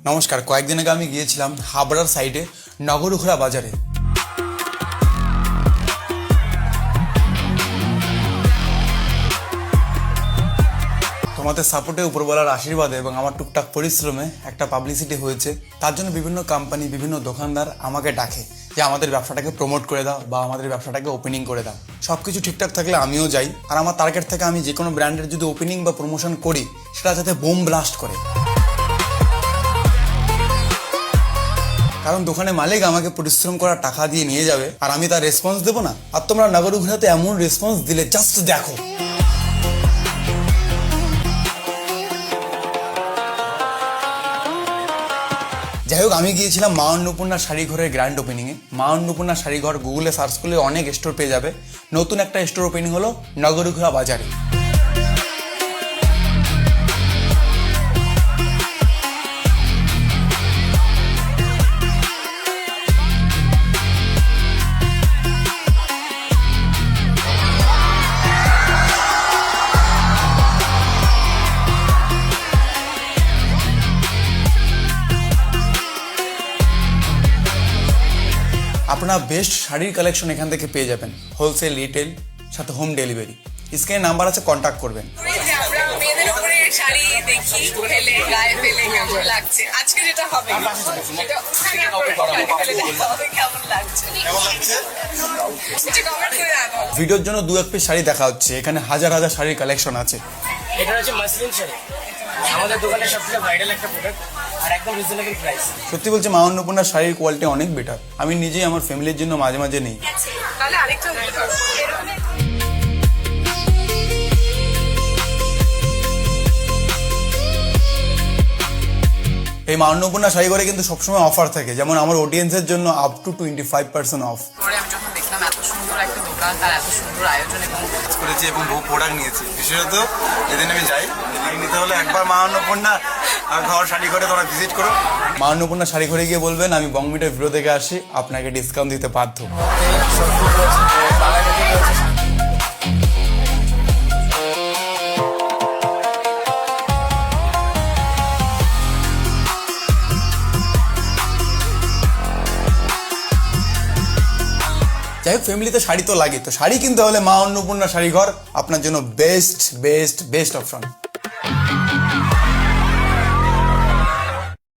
নমস্কার, কয়েকদিন আগে আমি গিয়েছিলাম হাবড়ার সাইডে নগরুখরা বাজারে। তোমাদের সাপোর্টে, উপরওয়ালার আশীর্বাদে এবং আমার টুকটাক পরিশ্রমে একটা পাবলিসিটি হয়েছে। তার জন্য বিভিন্ন কোম্পানি, বিভিন্ন দোকানদার আমাকে ডাকে যে আমাদের ব্যবসাটাকে প্রমোট করে দাও বা আমাদের ব্যবসাটাকে ওপেনিং করে দাও। সব কিছু ঠিকঠাক থাকলে আমিও যাই, আর আমার টার্গেট থেকে আমি যে কোনো ব্র্যান্ডের যদি ওপেনিং বা প্রমোশন করি সেটা যাতে বোম ব্লাস্ট করে। কারণ দোকানে মালিক আমাকে পরিশ্রম করা টাকা দিয়ে নিয়ে যাবে আর আমি তার রেসপন্স দেবো না। আর তোমরা নগরুখরাতে এমন রেসপন্স দিলে জাস্ট দেখো। যাই হোক, আমি গিয়েছিলাম মা অন্নপূর্ণা শাড়িঘরের গ্র্যান্ড ওপেনিংয়ে। মা অন্নপূর্ণা শাড়িঘর গুগলে সার্চ করলে অনেক স্টোর পেয়ে যাবে। নতুন একটা স্টোর ওপেনিং হলো নগরুখরা বাজারে। আপনার বেস্ট শাড়ির কালেকশন এখান থেকে পেয়ে যাবেন, হোলসেল, রিটেল, সাথে হোম ডেলিভারি। স্ক্রিনে নাম্বার আছে, কন্ট্যাক্ট করবেন। ভিডিওর জন্য 2-1 পিস শাড়ি দেখা হচ্ছে, এখানে হাজার হাজার শাড়ির কালেকশন আছে। এটা হচ্ছে মাসলিন শাড়ি, আমাদের দোকানের সবথেকে ভাইরাল একটা প্রোডাক্ট আর একদম রিজনেবল প্রাইস। সত্যি বলছি, মা অন্নপূর্ণার শাড়ির কোয়ালিটি অনেক বেটার। আমি নিজেই আমার ফ্যামিলির জন্য মাঝে মাঝে নেই। এই মা অন্নপূর্ণা শাড়ি ঘরে কিন্তু সবসময় অফার থাকে, যেমন আমার অডিয়েন্সের জন্য আপ টু 25% অফ। আমি যখন দেখলাম এত সুন্দর একটা দোকান, তার এত সুন্দর আয়োজন করেছি এবং বহু প্রোডাক্ট নিয়েছি। বিশেষত যেদিন আমি যাই, এদিকে নিতে হলে একবার মা অন্নপূর্ণা ঘর শাড়ি ঘরে তোমরা ভিজিট করো। মা অন্নপূর্ণা শাড়ি ঘরে গিয়ে বলবেন আমি বংমিটার ভিডিও থেকে আসি, আপনাকে ডিসকাউন্ট দিতে বাধ্য। যাই হোক, ফ্যামিলিতে শাড়ি তো লাগে, তো শাড়ি কিনতে হলে মা অন্নপূর্ণা শাড়ি ঘর আপনার জন্য বেস্ট বেস্ট বেস্ট অপশন।